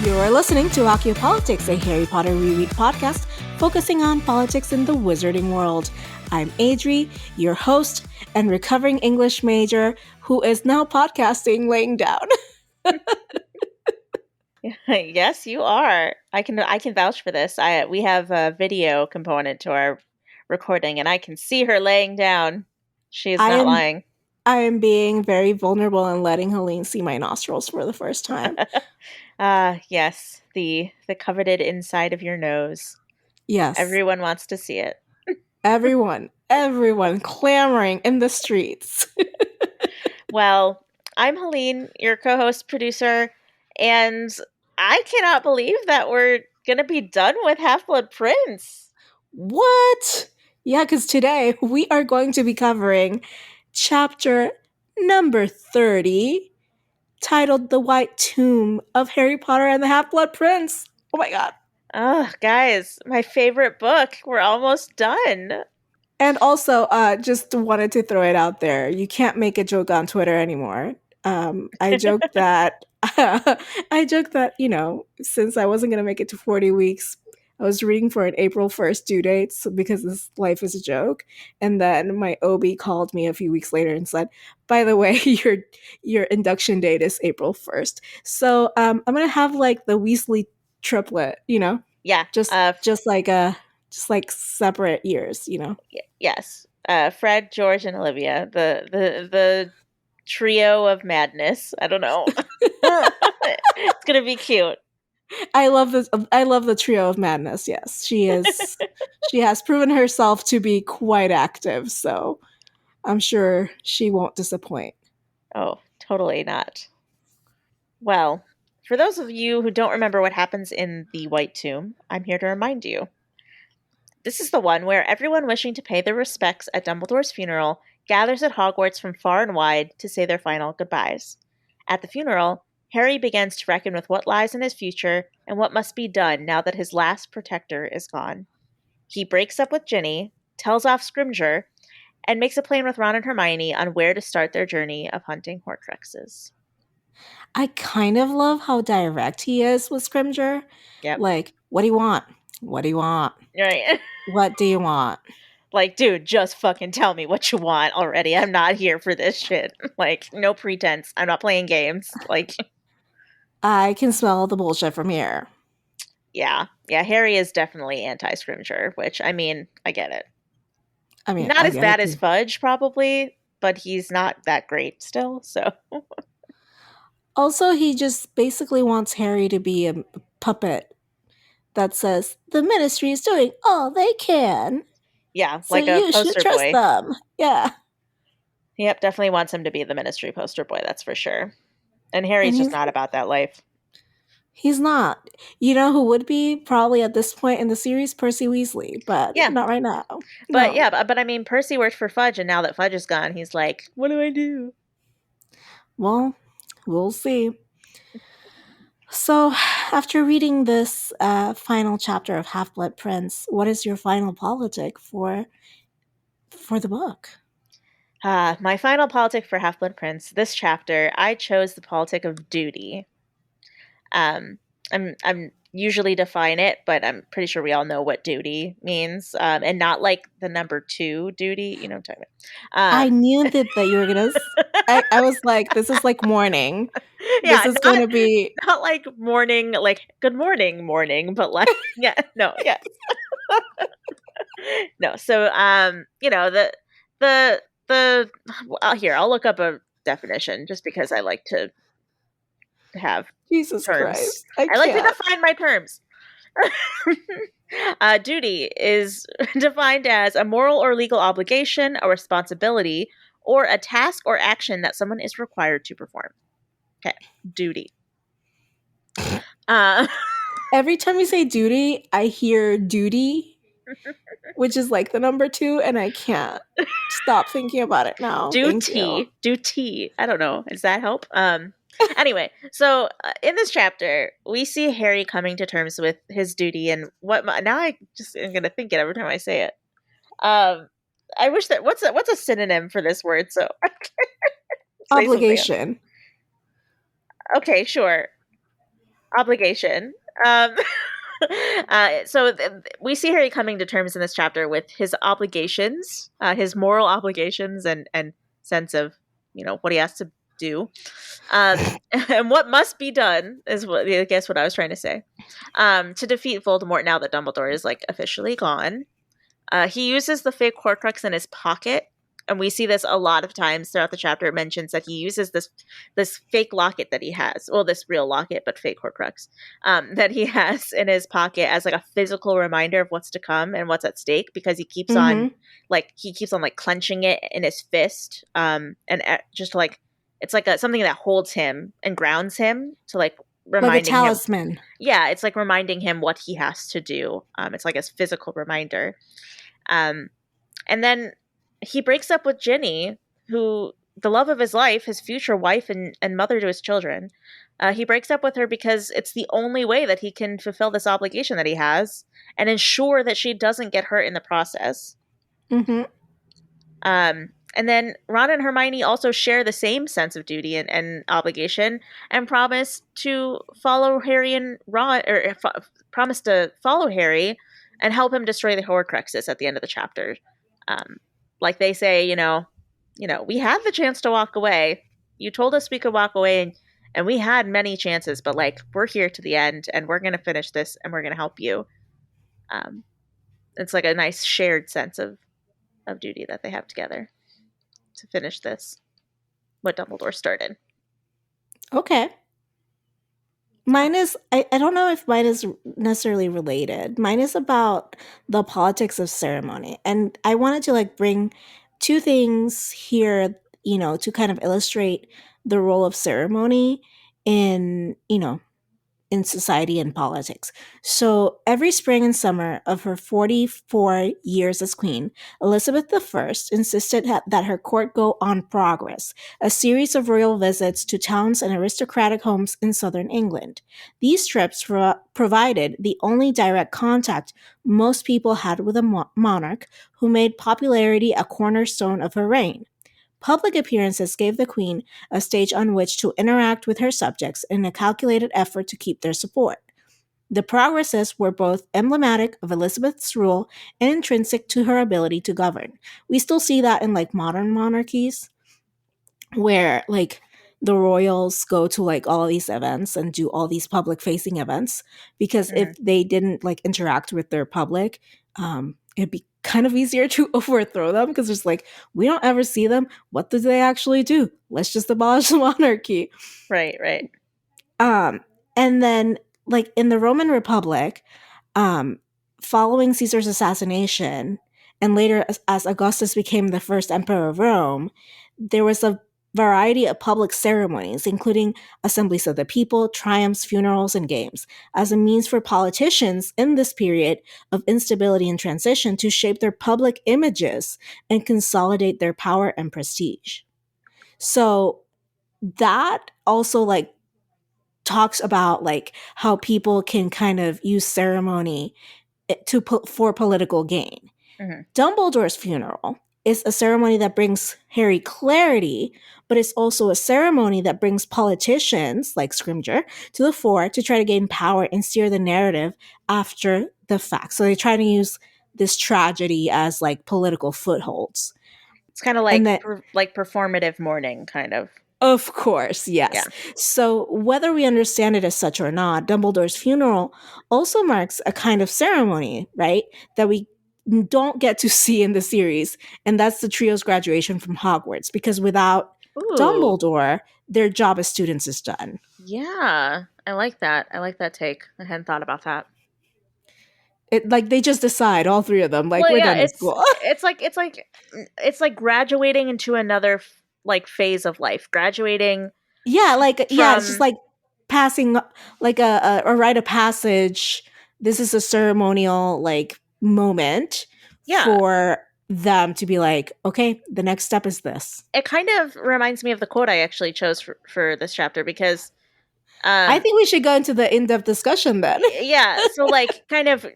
You're listening to Politics, a Harry Potter reread podcast focusing on politics in the wizarding world. I'm Adri, your host and recovering English major who is now podcasting laying down. Yes, you are. I can vouch for this. We have a video component to our recording, and I can see her laying down. She is not lying. I am being very vulnerable and letting Helene see my nostrils for the first time. Yes, the coveted inside of your nose. Yes. Everyone wants to see it. Everyone clamoring in the streets. Well, I'm Helene, your co-host producer, and I cannot believe that we're going to be done with Half-Blood Prince. What? Yeah, because today we are going to be covering chapter number 30, titled The White Tomb of Harry Potter and the Half-Blood Prince. Oh my god. Oh, guys, my favorite book. We're almost done. And also, just wanted to throw it out there. You can't make a joke on Twitter anymore. I joked that, you know, since I wasn't going to make it to 40 weeks, I was reading for an April 1st due date because this life is a joke. And then my OB called me a few weeks later and said, by the way, your induction date is April 1st. So I'm going to have like the Weasley triplet, you know? Yeah. Just like separate years, you know? Yes. Fred, George, and Olivia. The trio of madness. I don't know. It's gonna be cute. I love this. I love the trio of madness. Yes, she is. She has proven herself to be quite active, so I'm sure she won't disappoint. Oh, totally not. Well, for those of you who don't remember what happens in the White Tomb, I'm here to remind you. This is the one where everyone wishing to pay their respects at Dumbledore's funeral gathers at Hogwarts from far and wide to say their final goodbyes. At the funeral, Harry begins to reckon with what lies in his future and what must be done now that his last protector is gone. He breaks up with Ginny, tells off Scrimgeour, and makes a plan with Ron and Hermione on where to start their journey of hunting Horcruxes. I kind of love how direct he is with Scrimgeour. Yep. Like, what do you want? What do you want? Right. What do you want? Like, dude, just fucking tell me what you want already. I'm not here for this shit. Like, no pretense. I'm not playing games. Like, I can smell the bullshit from here. Yeah. Yeah, Harry is definitely anti-Scrimgeour, which, I mean, I get it. I mean, not as bad as Fudge, probably, but he's not that great still, so. Also, he just basically wants Harry to be a puppet that says, the Ministry is doing all they can. Yeah, so like a you poster should trust boy. them. Yeah. Yep, definitely wants him to be the Ministry poster boy, that's for sure. And Harry's just not about that life. He's not. You know who would be probably at this point in the series? Percy Weasley, but not right now. But yeah, but I mean, Percy worked for Fudge, and now that Fudge is gone, he's like, what do I do? Well, we'll see. So, after reading this final chapter of Half-Blood Prince, what is your final politic for the book? My final politic for Half-Blood Prince, this chapter, I chose the politic of Doody. I'm usually define it, but I'm pretty sure we all know what duty means, and not like the number 2 duty. You know what I'm talking about. I knew that you were gonna. I was like, this is like morning. Yeah, this is going to be not like morning, like good morning, but like yeah, no. No. So you know the here I'll look up a definition just because I like to have Jesus terms. Christ. I like to define my terms. Duty is defined as a moral or legal obligation, a responsibility, or a task or action that someone is required to perform. Okay, duty. Every time you say duty, I hear duty, which is like the number 2, and I can't stop thinking about it now. Duty. I don't know. Does that help? Anyway, so in this chapter, we see Harry coming to terms with his duty and now I just am going to think it every time I say it. I wish that, what's a synonym for this word? So obligation. Okay, sure. obligation. We see Harry coming to terms in this chapter with his obligations, his moral obligations, and sense of what he has to do, and what must be done is what I guess what I was trying to say. To defeat Voldemort now that Dumbledore is like officially gone. He uses the fake Horcrux in his pocket, and we see this a lot of times throughout the chapter. It mentions that he uses this fake locket that he has, well, this real locket, but fake Horcrux, that he has in his pocket as like a physical reminder of what's to come and what's at stake, because Mm-hmm. he keeps on like clenching it in his fist, and just like it's like something that holds him and grounds him to like Like a reminding him. talisman. Yeah, it's like reminding him what he has to do. It's like a physical reminder. Um, and then he breaks up with Ginny, who the love of his life, his future wife and mother to his children. He breaks up with her because it's the only way that he can fulfill this obligation that he has and ensure that she doesn't get hurt in the process. Mm-hmm. And then Ron and Hermione also share the same sense of duty and obligation, and promise to follow Harry and Ron, or promise to follow Harry and help him destroy the Horcruxes at the end of the chapter. Um, like they say, we had the chance to walk away. You told us we could walk away, and we had many chances, but like we're here to the end, and we're gonna finish this, and we're gonna help you. Um, it's like a nice shared sense of duty that they have together to finish this, what Dumbledore started. Okay. Mine is, I don't know if mine is necessarily related. Mine is about the politics of ceremony. And I wanted to like bring two things here, to kind of illustrate the role of ceremony in, in society and politics. So every spring and summer of her 44 years as queen, Elizabeth I insisted that her court go on progress, a series of royal visits to towns and aristocratic homes in southern England. These trips provided the only direct contact most people had with a monarch who made popularity a cornerstone of her reign. Public appearances gave the Queen a stage on which to interact with her subjects in a calculated effort to keep their support. The progresses were both emblematic of Elizabeth's rule and intrinsic to her ability to govern. We still see that in like modern monarchies, where like the royals go to like all these events and do all these public facing events, because Mm-hmm. if they didn't like interact with their public, it'd be kind of easier to overthrow them, because it's like we don't ever see them. What do they actually do? Let's just abolish the monarchy. Right, right. um and then like in the Roman Republic, um, following Caesar's assassination, and later as Augustus became the first emperor of Rome, there was a variety of public ceremonies, including assemblies of the people, triumphs, funerals, and games, as a means for politicians in this period of instability and transition to shape their public images and consolidate their power and prestige. So that also like talks about like how people can kind of use ceremony for political gain. Mm-hmm. Dumbledore's funeral is a ceremony that brings Harry clarity, but it's also a ceremony that brings politicians like Scrimgeour to the fore to try to gain power and steer the narrative after the fact. So they try to use this tragedy as like political footholds. It's kind of And like then like performative mourning, kind of. of course, Yeah. yes. So, whether we understand it as such or not, Dumbledore's funeral also marks a kind of ceremony, right? That we don't get to see in the series. And that's the trio's graduation from Hogwarts, because without Ooh, Dumbledore, their job as students is done. yeah. I like that. I like that take. I hadn't thought about that. Like they just decide, all three of them, like Well, we're yeah, done with school. it's like graduating into another like phase of life. Graduating Yeah, like yeah, it's just from like passing like a rite of passage. This is a ceremonial like moment yeah. for them to be like, okay, the next step is this. It kind of reminds me of the quote I actually chose for this chapter because I um think we should go into the in-depth discussion then. yeah, so like kind of,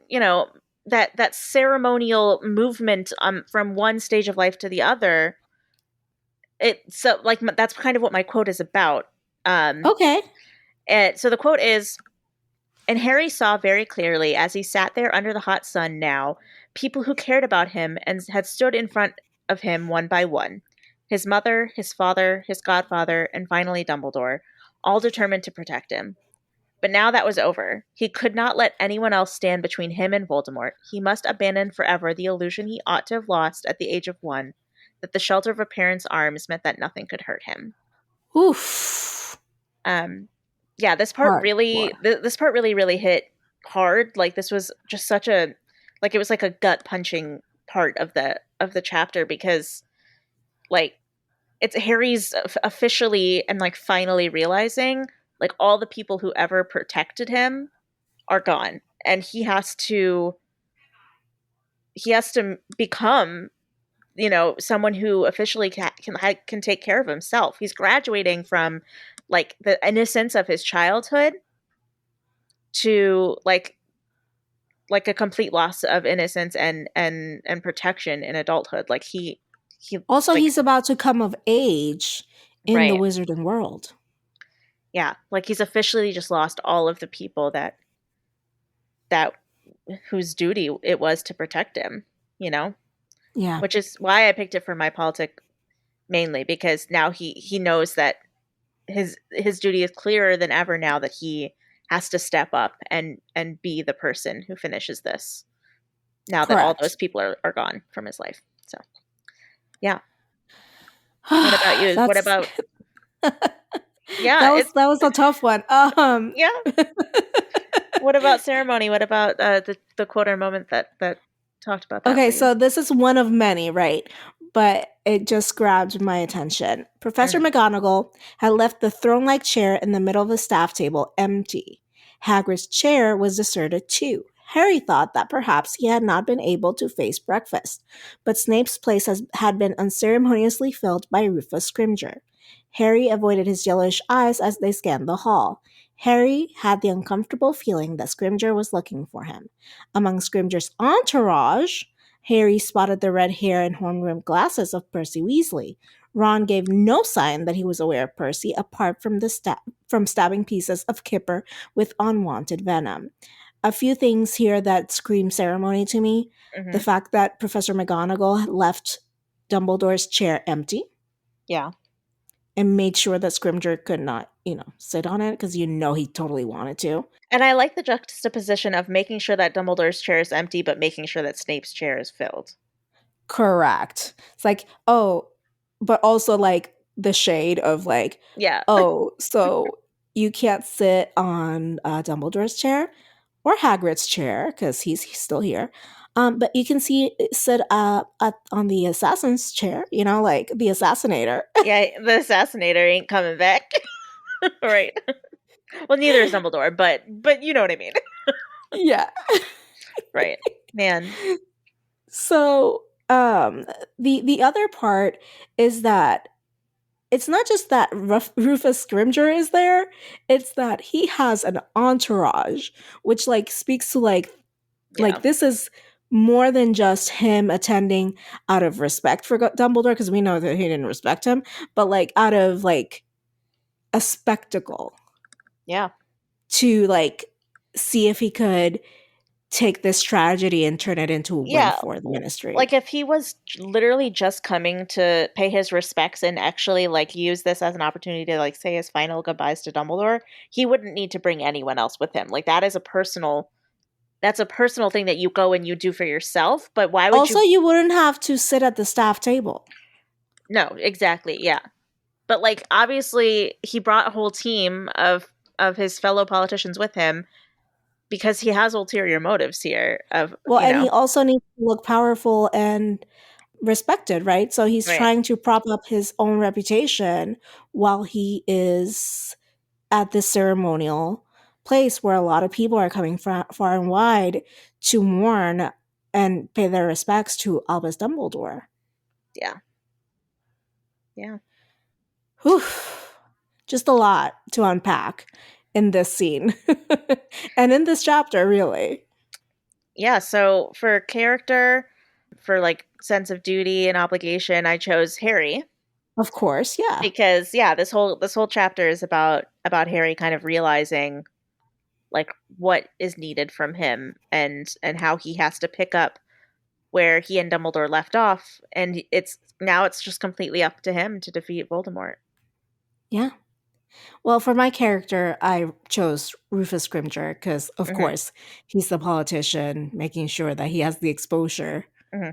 that ceremonial movement from one stage of life to the other. So like that's kind of what my quote is about. Um Okay. so the quote is, And Harry saw very clearly as he sat there under the hot sun now, people who cared about him and had stood in front of him one by one. His mother, his father, his godfather, and finally Dumbledore, all determined to protect him. But now that was over. He could not let anyone else stand between him and Voldemort. He must abandon forever the illusion he ought to have lost at the age of 1, that the shelter of a parent's arms meant that nothing could hurt him. Oof. Um, yeah, Hardcore. this part really hit hard. Like this was just such a like it was like a gut punching part of the chapter because like it's Harry's officially and like finally realizing like all the people who ever protected him are gone and he has to become someone who officially can take care of himself. He's graduating from like the innocence of his childhood to like a complete loss of innocence and protection in adulthood. Like he Also, like he's about to come of age in the right. wizarding world. Yeah, like he's officially just lost all of the people that whose duty it was to protect him, you know? Yeah, Which is why I picked it for my politic mainly because now he knows that his duty is clearer than ever now that he has to step up and be the person who finishes this now that all those correct. people are gone from his life. So, yeah. What about you? What That's about yeah, it's that was a tough one. yeah. What about ceremony? What about the quote or moment that talked about that Okay, for you? so this is one of many, right? But it just grabbed my attention. Professor Mhm. McGonagall had left the throne like chair in the middle of the staff table empty. Hagrid's chair was deserted too. Harry thought that perhaps he had not been able to face breakfast, but Snape's place had been unceremoniously filled by Rufus Scrimgeour. Harry avoided his yellowish eyes as they scanned the hall. Harry had the uncomfortable feeling that Scrimgeour was looking for him. Among Scrimgeour's entourage, Harry spotted the red hair and horn-rimmed glasses of Percy Weasley. Ron gave no sign that he was aware of Percy, apart from from stabbing pieces of Kipper with unwanted venom. A few things here that scream ceremony to me. The Mhm. fact that Professor McGonagall had left Dumbledore's chair empty Yeah. and made sure that Scrimgeour could not, sit on it because he totally wanted to. And I like the juxtaposition of making sure that Dumbledore's chair is empty but making sure that Snape's chair is filled. Correct. It's like, oh, but also like the shade of like, Yeah. oh, so you can't sit on Dumbledore's chair or Hagrid's chair because he's still here. But you can sit on the assassin's chair, like the assassinator. Yeah, the assassinator ain't coming back. Right. Well, neither is Dumbledore, but you know what I mean. Yeah. Right. Man. So the other part is that it's not just that Rufus Scrimgeour is there, it's that he has an entourage, which like speaks to Yeah. this is more than just him attending out of respect for Dumbledore, because we know that he didn't respect him, but like out of like a spectacle Yeah. to like see if he could take this tragedy and turn it into a win Yeah. for the ministry. Like if he was literally just coming to pay his respects and actually like use this as an opportunity to like say his final goodbyes to Dumbledore, he wouldn't need to bring anyone else with him. Like that's a personal thing that you go and you do for yourself, but why would Also, you you wouldn't have to sit at the staff table. No, exactly. Yeah. But like obviously he brought a whole team of his fellow politicians with him because he has ulterior motives here of, Well, and he also needs to look powerful and respected, right? So he's right. trying to prop up his own reputation while he is at this ceremonial place where a lot of people are coming from far and wide to mourn and pay their respects to Albus Dumbledore. Yeah. Yeah. Whew. Just a lot to unpack in this scene and in this chapter, really. Yeah, so for character, for like sense of duty and obligation, I chose Harry Of course, yeah. because yeah, this whole chapter is about Harry kind of realizing like what is needed from him and how he has to pick up where he and Dumbledore left off, and it's just completely up to him to defeat Voldemort. Yeah. Well, for my character, I chose Rufus Scrimgeour because, of Hmm. course, he's the politician making sure that he has the exposure Hmm.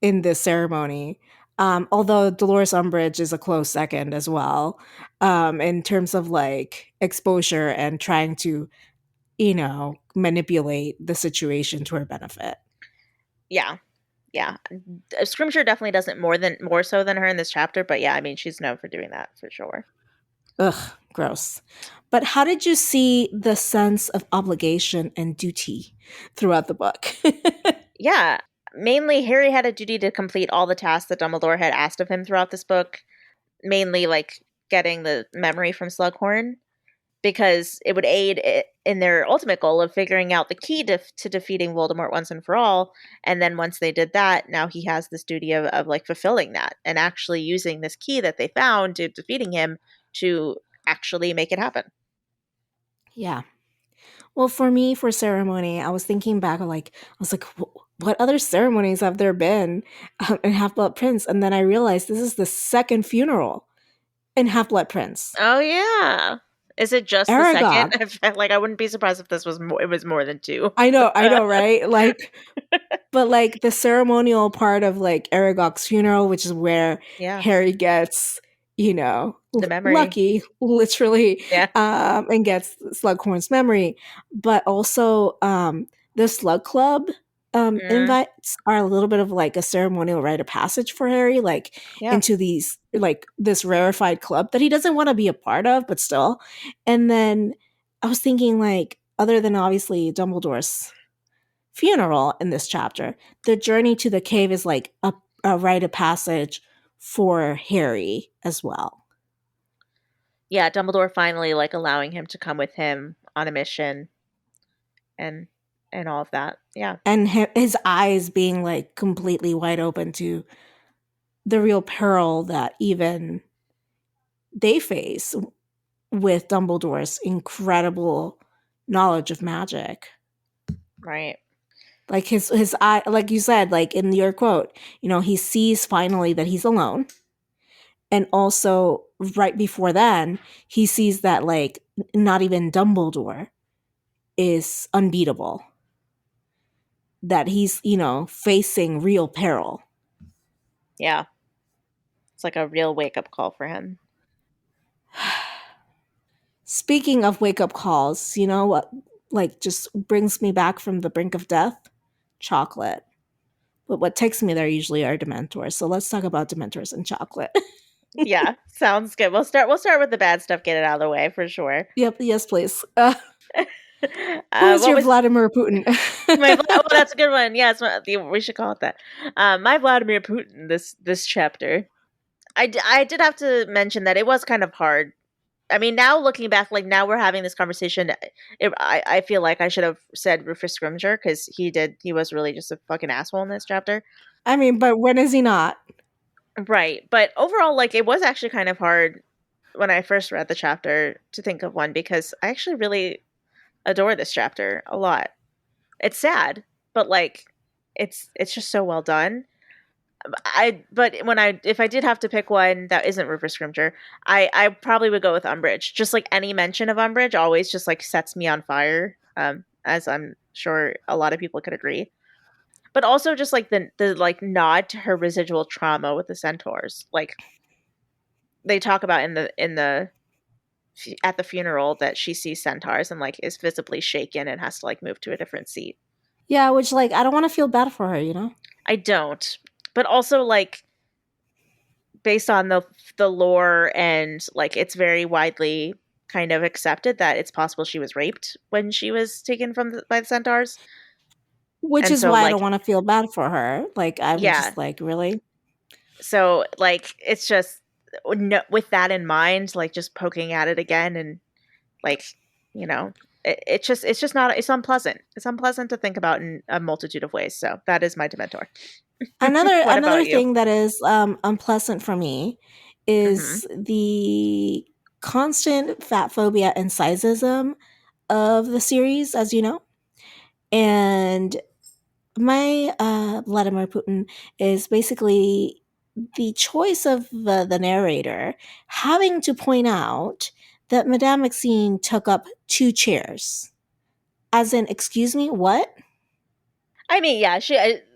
in this ceremony. Although Dolores Umbridge is a close second as well, in terms of like exposure and trying to, manipulate the situation to her benefit. Yeah, yeah. Scrimshaw definitely does it more so than her in this chapter, but yeah, I mean she's known for doing that for sure. Ugh, gross. But how did you see the sense of obligation and duty throughout the book? Yeah, mainly Harry had a duty to complete all the tasks that Dumbledore had asked of him throughout this book, mainly like getting the memory from Slughorn, because it would aid in their ultimate goal of figuring out the key to defeating Voldemort once and for all. And then once they did that, now he has this duty of like fulfilling that and actually using this key that they found to defeating him to actually make it happen. Yeah. Well, for me, for ceremony, I was thinking back, what other ceremonies have there been in Half Blood Prince? And then I realized this is the second funeral in Half Blood Prince. Oh yeah. Is it just the second? Aragog. I felt like I wouldn't be surprised if this was more. It was more than two. I know, right? But like the ceremonial part of like Aragog's funeral, which is where Yeah, Harry gets, the memory. lucky, literally, Yeah. and gets Slughorn's memory. But also, the Slug Club Mm, invites are a little bit of like a ceremonial rite of passage for Harry, like yeah. into these like this rarefied club that he doesn't want to be a part of, but still. And then I was thinking like, other than obviously Dumbledore's funeral in this chapter, the journey to the cave is like a rite of passage for Harry as well. Yeah, Dumbledore finally like allowing him to come with him on a mission and and all of that. Yeah. And his eyes being like completely wide open to the real peril that even they face with Dumbledore's incredible knowledge of magic. Right. Like his eye, like you said, like in your quote, he sees finally that he's alone. And also right before then, he sees that like not even Dumbledore is unbeatable. That he's, facing real peril. Yeah. It's like a real wake up call for him. Speaking of wake up calls, you know what like just brings me back from the brink of death? Chocolate. But what takes me there usually are Dementors. So let's talk about Dementors and chocolate. Yeah, sounds good. We'll start with the bad stuff, get it out of the way for sure. Yep, yes, please. Who uh is what your was Vladimir Putin? oh, that's a good one. Yeah, we should call it that. My Vladimir Putin this chapter. I did have to mention that it was kind of hard. I mean, now looking back, like now we're having this conversation. I feel like I should have said Rufus Scrimgeour because he was really just a fucking asshole in this chapter. I mean, but when is he not? Right. But overall, like it was actually kind of hard when I first read the chapter to think of one because I actually really adore this chapter a lot. It's sad, but like it's just so well done. But when I if I did have to pick one that isn't Rufus Scrimgeour, I probably would go with Umbridge. Just like any mention of Umbridge always just like sets me on fire. As I'm sure a lot of people could agree. But also just like the like nod to her residual trauma with the centaurs. Like they talk about in the at the funeral that she sees centaurs and like is visibly shaken and has to like move to a different seat. Yeah, which like I don't want to feel bad for her. I don't. But also like based on the lore and like it's very widely kind of accepted that it's possible she was raped when she was taken by the centaurs. Which And is so why I don't like want to feel bad for her. Like I'm yeah. just like, really? So like it's just no, with that in mind, like just poking at it again and like you know it's just not it's unpleasant. It's unpleasant to think about in a multitude of ways. So that is my Dementor. Another What another about you? thing that is unpleasant for me Hmm. is the constant fat phobia and sizeism of the series, as you know. And my Vladimir Putin is basically the choice of the narrator having to point out that Madame Maxine took up two chairs. As in, excuse me, what? I mean, yeah,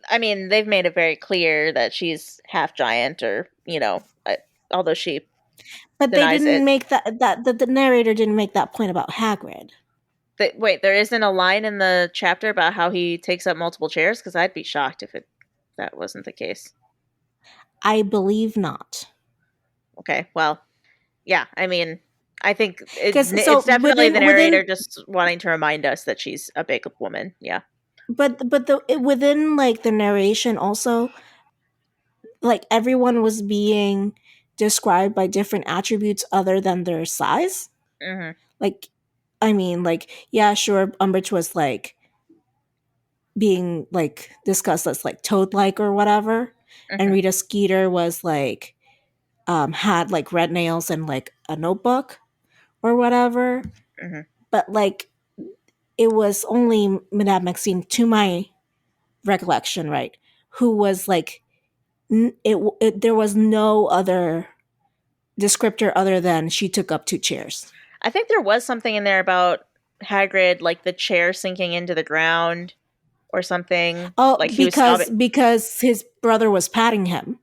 I mean, they've made it very clear that she's half giant, or although she But they denies didn't it. make that the narrator didn't make that point about Hagrid. Wait, there isn't a line in the chapter about how he takes up multiple chairs? Because I'd be shocked if that wasn't the case. I believe not. Okay, well, yeah, I mean, I think Because it's so definitely the within narrator just wanting to remind us that she's a big woman. Yeah. but within like the narration also, like everyone was being described by different attributes other than their size. Hmm. Like, I mean, like, yeah, sure, Umbridge was like being like discussed as like toad like or whatever, and Hmm. Rita Skeeter was like had like red nails and like a notebook or whatever. Hmm. But like it was only Madame Maxine, to my recollection, right, who was like there was no other descriptor other than she took up two chairs. I think there was something in there about Hagrid, like the chair sinking into the ground or something. Oh, Like he was sobbing. because his brother was patting him.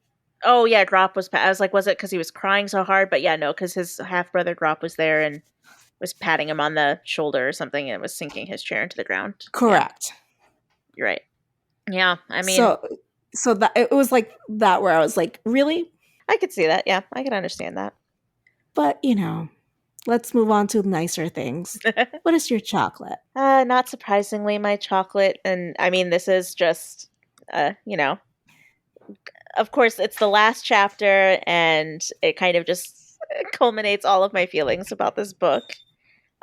Oh yeah, Drop was. I was like, was it because he was crying so hard? But yeah, no, because his half brother Drop was there and was patting him on the shoulder or something, and was sinking his chair into the ground. Yeah, Correct. you're right. Yeah, I mean, So that it was like that where I was like, really? I could see that. Yeah, I could understand that. But let's move on to nicer things. What is your chocolate? Not surprisingly, my chocolate, and I mean, this is just, you know, of course, it's the last chapter, and it kind of just culminates all of my feelings about this book.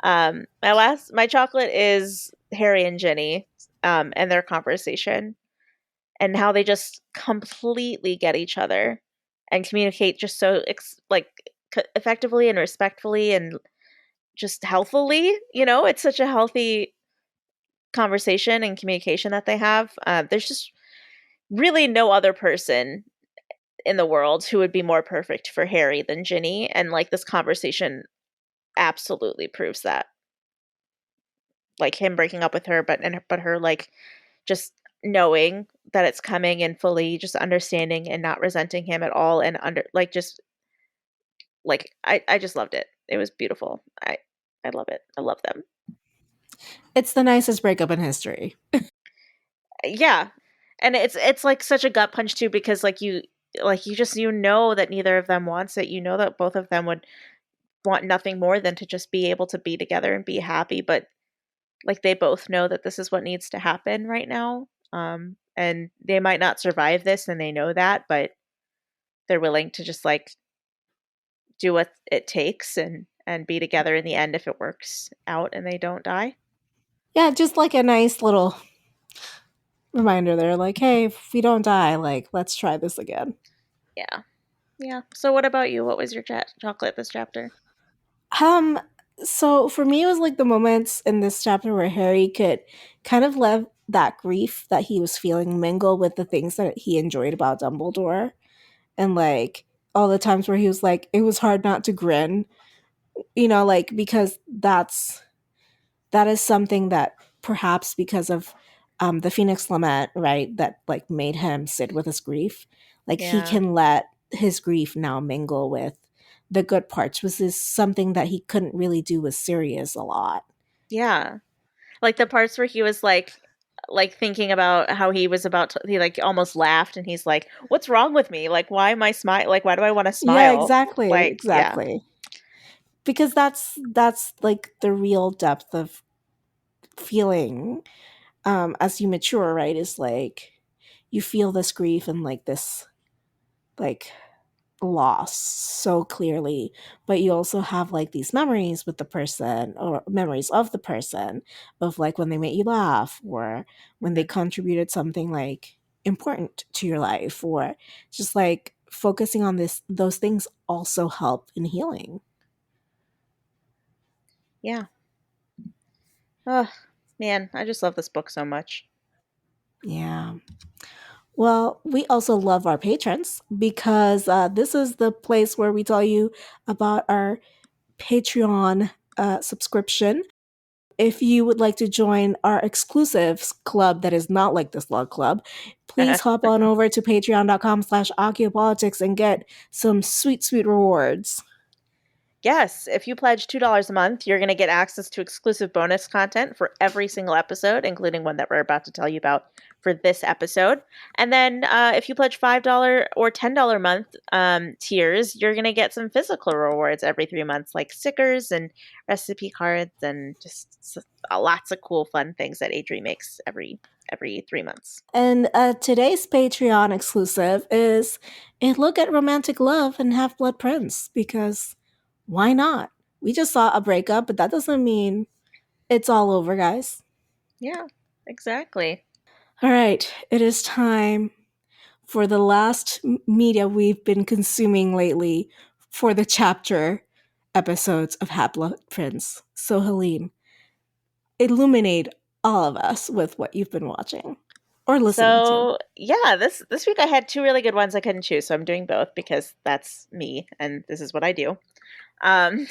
My chocolate is Harry and Ginny, and their conversation, and how they just completely get each other and communicate just so effectively and respectfully and just healthily. It's such a healthy conversation and communication that they have. There's just really no other person in the world who would be more perfect for Harry than Ginny, and like this conversation absolutely proves that. Like him breaking up with her, but her like just knowing that it's coming and fully just understanding and not resenting him at all, and under like just like I just loved it. It was beautiful. I love it. I love them. It's the nicest breakup in history. Yeah. And it's like such a gut punch too, because you just that neither of them wants it. You know that both of them would want nothing more than to just be able to be together and be happy, but like they both know that this is what needs to happen right now. And they might not survive this, and they know that, but they're willing to just like do what it takes and be together in the end if it works out and they don't die. Yeah, just like a nice little reminder there, like, hey, if we don't die, like, let's try this again. Yeah. Yeah. So what about you? What was your chocolate this chapter? Um, so for me, it was like the moments in this chapter where Harry could kind of let that grief that he was feeling mingle with the things that he enjoyed about Dumbledore. And like all the times where he was like, it was hard not to grin, like because that is something that perhaps because of the Phoenix Lament, right, that like made him sit with his grief. Like he Yeah. can let his grief now mingle with the good parts, which is something that he couldn't really do with Sirius a lot. Yeah. Like the parts where he was like thinking about how he was about to, he like almost laughed, and he's like, "What's wrong with me? Like why am I smile? Like why do I want to Yeah, smile?" exactly, Like, yeah. exactly. Because that's like the real depth of feeling as you mature, right? Is like you feel this grief and like this like loss so clearly, but you also have like these memories with the person or memories of the person of like when they made you laugh or when they Hmm. contributed something like important to your life, or just like focusing on those things also help in healing. Yeah. Oh, man, I just love this book so much. Yeah. Well, we also love our patrons because this is the place where we tell you about our Patreon subscription. If you would like to join our exclusives club that is not like the Slug Club, please hop on over to patreon.com/Occupolitics and get some sweet, sweet rewards. Yes, if you pledge $2 a month, you're going to get access to exclusive bonus content for every single episode, including one that we're about to tell you about for this episode. And then if you pledge $5 or $10 a month tiers, you're going to get some physical rewards every 3 months, like stickers and recipe cards and just lots of cool, fun things that Adri makes every 3 months. And today's Patreon exclusive is a look at romantic love and Half Blood Prince because why not? We just saw a breakup, but that doesn't mean it's all over, guys. Yeah, exactly. All right, it is time for the last media we've been consuming lately for the chapter episodes of Half Blood Prince. So, Helene, illuminate all of us with what you've been watching or listening to. So yeah, this week I had two really good ones I couldn't choose, so I'm doing both because that's me and this is what I do. Um,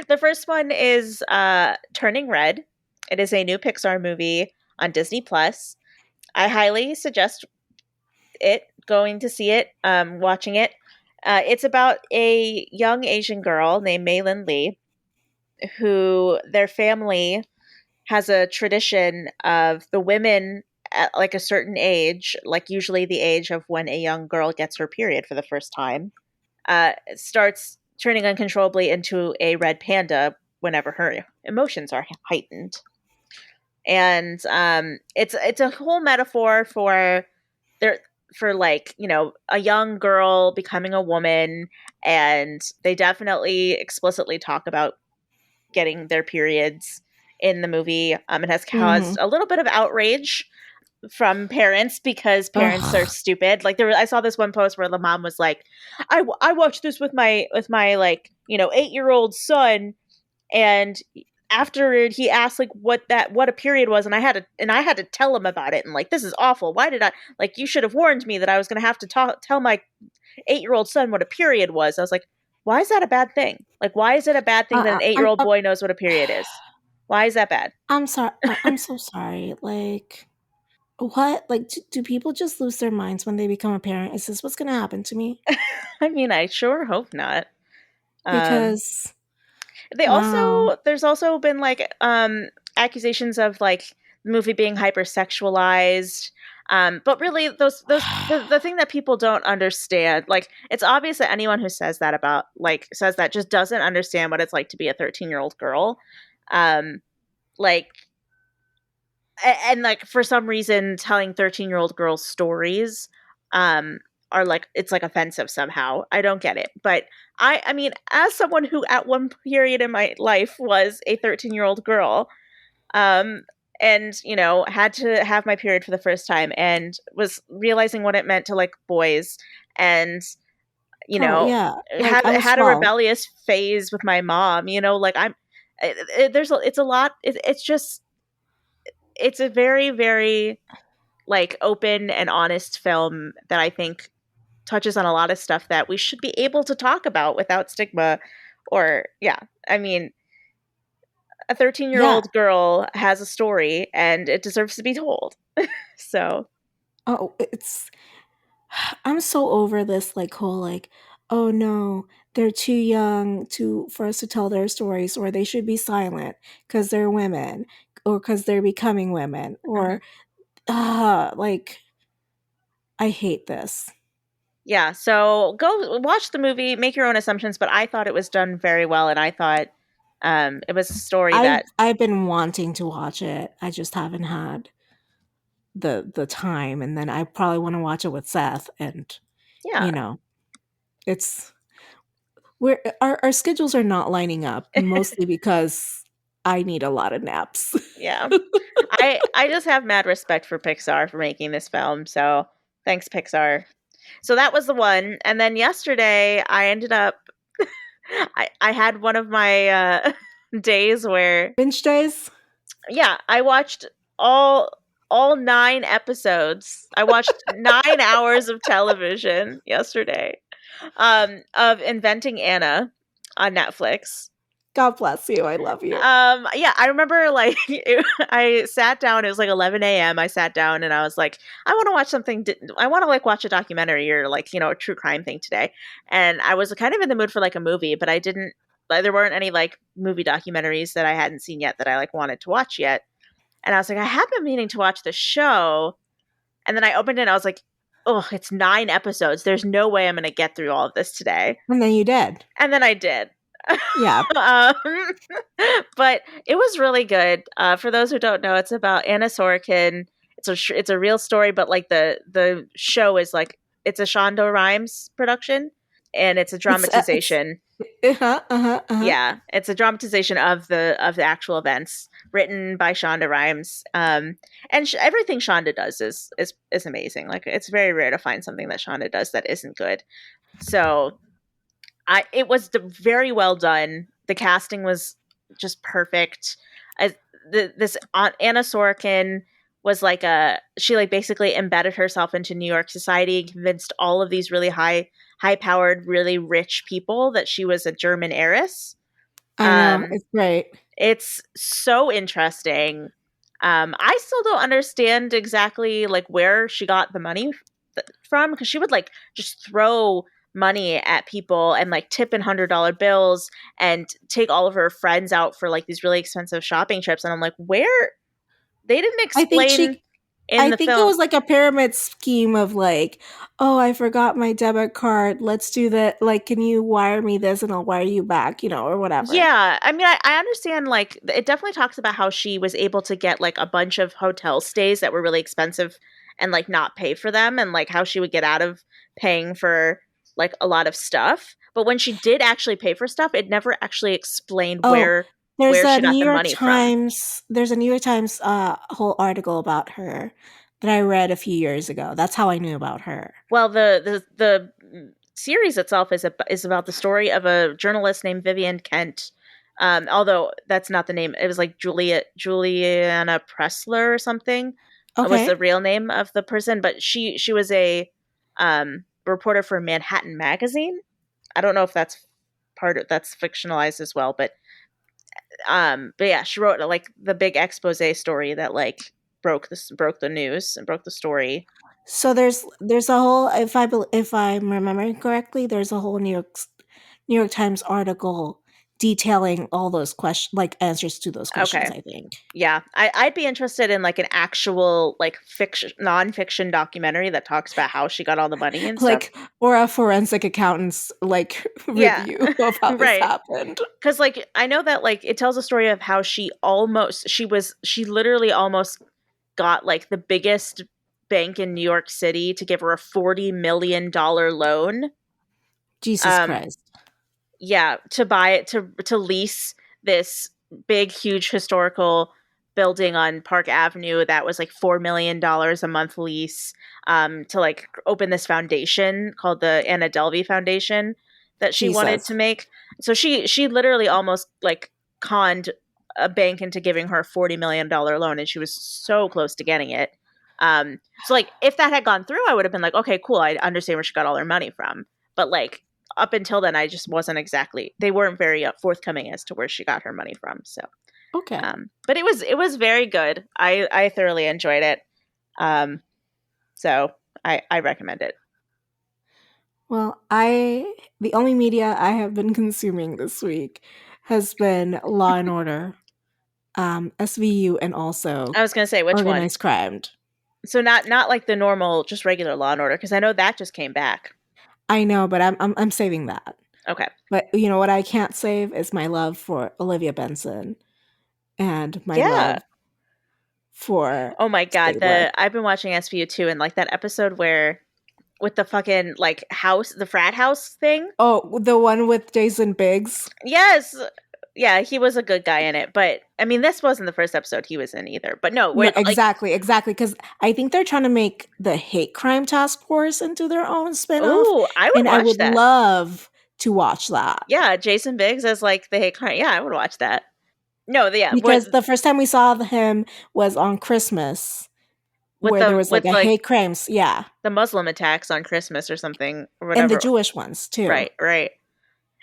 the first one is Turning Red. It is a new Pixar movie on Disney Plus. I highly suggest going to see it, watching it. It's about a young Asian girl named Maylin Lee, who their family has a tradition of the women at like a certain age, like usually the age of when a young girl gets her period for the first time, starts turning uncontrollably into a red panda whenever her emotions are heightened. And it's a whole metaphor for there for like a young girl becoming a woman, and they definitely explicitly talk about getting their periods in the movie. It has caused Mm-hmm. a little bit of outrage from parents because parents are Ugh. stupid. Like I saw this one post where the mom was like, I watched this with my like 8-year-old son, and after he asked like what a period was, and I had to tell him about it, and like, this is awful. Why did I, like, you should have warned me that I was going to have to tell my 8-year-old son what a period was. I was like, why is that a bad thing? Like, why is it a bad thing that an Uh, 8-year I'm, old boy knows what a period is? Why is that bad? I'm sorry. I'm so sorry. Like, what? Like, do people just lose their minds when they become a parent? Is this what's going to happen to me? I mean, I sure hope not. Um, Because, wow. there's also been like accusations of like the movie being hypersexualized. But really, the thing that people don't understand, like, it's obvious that anyone who says that just doesn't understand what it's like to be a 13-year-old girl. Um, like, and like, for some reason, telling 13-year-old girls stories um are like, it's like offensive somehow. I don't get it. But I mean, as someone who at one period in my life was a 13-year-old girl, um and had to have my period for the first time and was realizing what it meant to like boys, and you Oh, know yeah. Like, had I was had a 12. rebellious phase with my mom, like, it's a lot. It's just, it's a very, very like open and honest film that I think touches on a lot of stuff that we should be able to talk about without stigma. Or, yeah, I mean, a 13-year Yeah. old girl has a story and it deserves to be told. So, Oh, it's I'm so over this like whole like, oh no, they're too young to for us to tell their stories, or they should be silent because they're women, or because they're becoming women, mhm. or like I hate this. Yeah, so go watch the movie, make your own assumptions, but I thought it was done very well, and I thought it was a story I've that, I've been wanting to watch it. I just haven't had the time, and then I probably want to watch it with Seth, and yeah, you know, it's we're our schedules are not lining up mostly because I need a lot of naps. yeah. I just have mad respect for Pixar for making this film, so thanks, Pixar. So that was the one, and then yesterday I ended up I had one of my days where Binge days? Yeah, I watched all all 9 episodes. I watched 9 hours of television yesterday, of Inventing Anna on Netflix. God bless you. I love you. Yeah, I remember like I sat down. It was like 11 a.m. I sat down and I was like, I want to watch something. I want to like watch a documentary or like a true crime thing today. And I was kind of in the mood for like a movie, but I didn't. Like, there weren't any like movie documentaries that I hadn't seen yet that I like wanted to watch yet. And I was like, I have been meaning to watch the show. And then I opened it and I was like, oh, it's 9 episodes. There's no way I'm going to get through all of this today. And then you did. And then I did. Yeah. um, but it was really good. For those who don't know, it's about Anna Sorokin. It's a real story, but like the show is like it's a Shonda Rhimes production, and it's a It's dramatization. uh-huh, uh-huh, uh-huh. Yeah, it's a dramatization of the actual events written by Shonda Rhimes. And everything Shonda does is amazing. Like it's very rare to find something that Shonda does that isn't good. So it was very well done. The casting was just perfect. I, this Anna Sorokin was like she like basically embedded herself into New York society and convinced all of these really high powered, really rich people that she was a German heiress. I know. Um, It's great. it's so interesting. I still don't understand exactly like where she got the money from because she would like just throw money at people and like tip in $100 bills and take all of her friends out for like these really expensive shopping trips. And I'm like, where they didn't I think explain she in I the think it film. was like a pyramid scheme of like, oh, I forgot my debit card. Let's do that. Like, can you wire me this and I'll wire you back, or whatever. Yeah, I mean, I understand. Like, it definitely talks about how she was able to get like a bunch of hotel stays that were really expensive and like not pay for them, and like how she would get out of paying for like a lot of stuff. But when she did actually pay for stuff, it never actually explained Oh, where she got the money from. There's a New York Times whole article about her that I read a few years ago. That's how I knew about her. Well, the series itself is about the story of a journalist named Vivian Kent. Although that's not the name. It was like Juliana Pressler or something was the Okay. real name of the person. But she was a reporter for Manhattan Magazine. I don't know if that's fictionalized as well, but yeah, she wrote like the big expose story that like broke the news and broke the story. So there's a whole if I'm remembering correctly, there's a whole New York Times article detailing all those questions, like answers to those questions, Okay. I think. Yeah, I'd be interested in like an actual like fiction nonfiction documentary that talks about how she got all the money and stuff. Like, or a forensic accountant's like Yeah, review of how this right. happened. Because like I know that like it tells a story of how she literally almost got like the biggest bank in New York City to give her a $40 million loan. Jesus Um, Christ. yeah, to buy it to lease this big huge historical building on Park Avenue that was like $4 million a month lease, to like open this foundation called the Anna Delvey Foundation that she wanted to Jesus. make. So she literally almost like conned a bank into giving her a $40 million loan, and she was so close to getting it. So like if that had gone through, I would have been like, okay, cool, I understand where she got all her money from. But like up until then, I just wasn't exactly. They weren't very forthcoming as to where she got her money from. So, Okay. but it was very good. I thoroughly enjoyed it. Um, so I recommend it. Well, the only media I have been consuming this week has been Law and Order, SVU, and also I was gonna say which one. Organized Crime. So not like the normal, just regular Law and Order, because I know that just came back. I know, but I'm saving that. Okay. But you know what I can't save is my love for Olivia Benson and my Yeah. love for Oh my god. Stabler. The I've been watching SVU too, and like that episode where with the fucking like house, the frat house thing. Oh, the one with Jason Biggs. Yes. Yeah, he was a good guy in it, but I mean, this wasn't the first episode he was in either. But no, No, where like, exactly, exactly. Because I think they're trying to make the Hate Crime Task Force into their own spinoff, oh, I would and I watch would that. love to watch that. Yeah, Jason Biggs as like the hate crime. Yeah, I would watch that. No, yeah, Because the first time we saw him was on Christmas, where there was like with a like hate crimes, yeah, the Muslim attacks on Christmas or something or and the whatever. Jewish ones too. Right, right.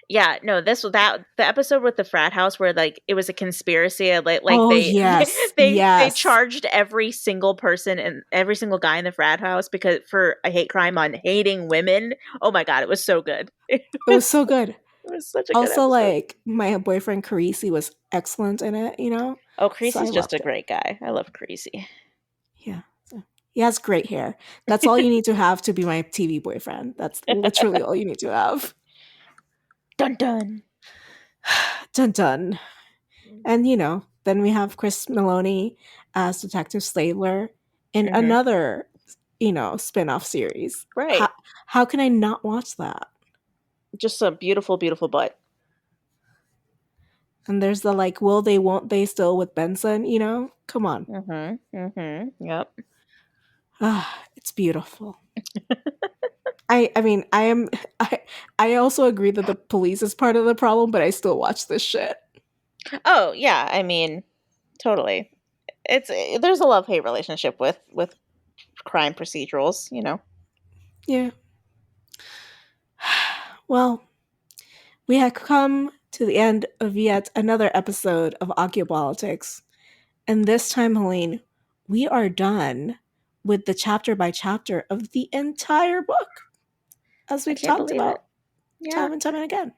Yeah, no, the episode with the frat house where like it was a conspiracy, like Oh yes, they yes, charged every single person and every single guy in the frat house because for a hate crime on hating women. Oh my god, it was so good. it was so good. It was such a good Also, episode. like my boyfriend Carisi was excellent in it, you know, Oh, so I Creasy's just a loved it. great guy. I love Creasy. Yeah, so, he has great hair. That's all you need to have to be my TV boyfriend. That's literally all you need to have. Dun dun. Dun dun. And then we have Chris Maloney as Detective Stabler in Hmm. another, spin-off series. How Right. how can I not watch that? Just a beautiful, beautiful butt. And there's the like, will they, won't they still with Benson, Come on. Mm-hmm. Mm-hmm. Yep. It's beautiful. I mean, I also agree that the police is part of the problem, but I still watch this shit. Oh yeah, I mean, totally. It's there's a love hate relationship with crime procedurals, you know. Yeah. Well, we have come to the end of yet another episode of Archaeopolitics. And this time, Helene, we are done with the chapter by chapter of the entire book, as I we've can't talked believe it. about Yeah, time and time and again.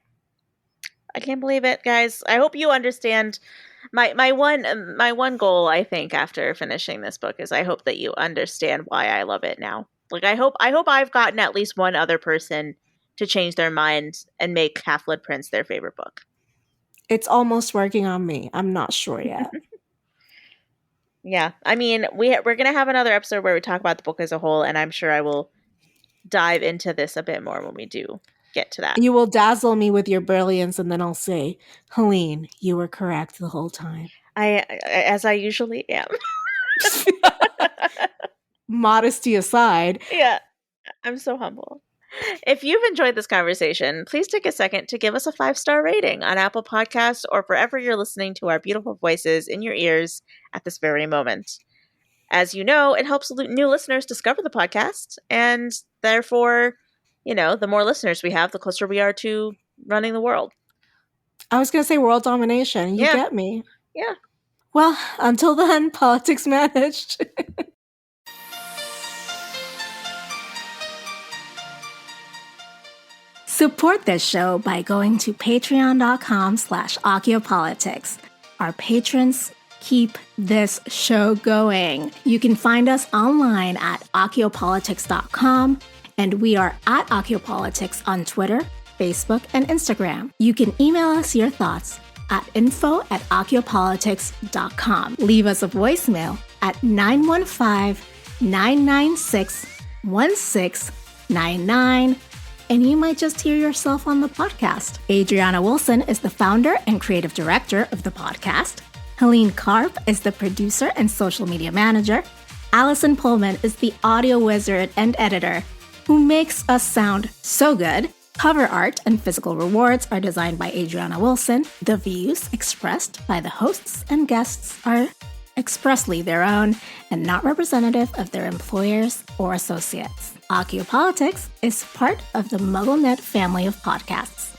I can't believe it, guys. I hope you understand my one goal. I think after finishing this book is I hope that you understand why I love it now. Like I hope I've gotten at least one other person to change their mind and make Half Blood Prince their favorite book. It's almost working on me. I'm not sure yet. Yeah, I mean we're gonna have another episode where we talk about the book as a whole, and I'm sure I will dive into this a bit more when we do get to that. You will dazzle me with your brilliance, and then I'll say, Helene, you were correct the whole time. As I usually am. Modesty aside, Yeah, I'm so humble. If you've enjoyed this conversation, please take a second to give us a 5-star rating on Apple Podcasts or wherever you're listening to our beautiful voices in your ears at this very moment. As you know, it helps new listeners discover the podcast, and therefore, the more listeners we have, the closer we are to running the world. I was going to say world domination. You Yeah, get me. yeah. Well, until then, politics managed. Support this show by going to patreon.com/Archaeopolitics. Our patrons keep this show going. You can find us online at archaeopolitics.com, and we are at Archaeopolitics on Twitter, Facebook, and Instagram. You can email us your thoughts at info@archaeopolitics.com. Leave us a voicemail at 915-996-1699, and you might just hear yourself on the podcast. Adriana Wilson is the founder and creative director of the podcast. Helene Karp is the producer and social media manager. Allison Pullman is the audio wizard and editor who makes us sound so good. Cover art and physical rewards are designed by Adriana Wilson. The views expressed by the hosts and guests are expressly their own and not representative of their employers or associates. Archaeopolitics is part of the MuggleNet family of podcasts.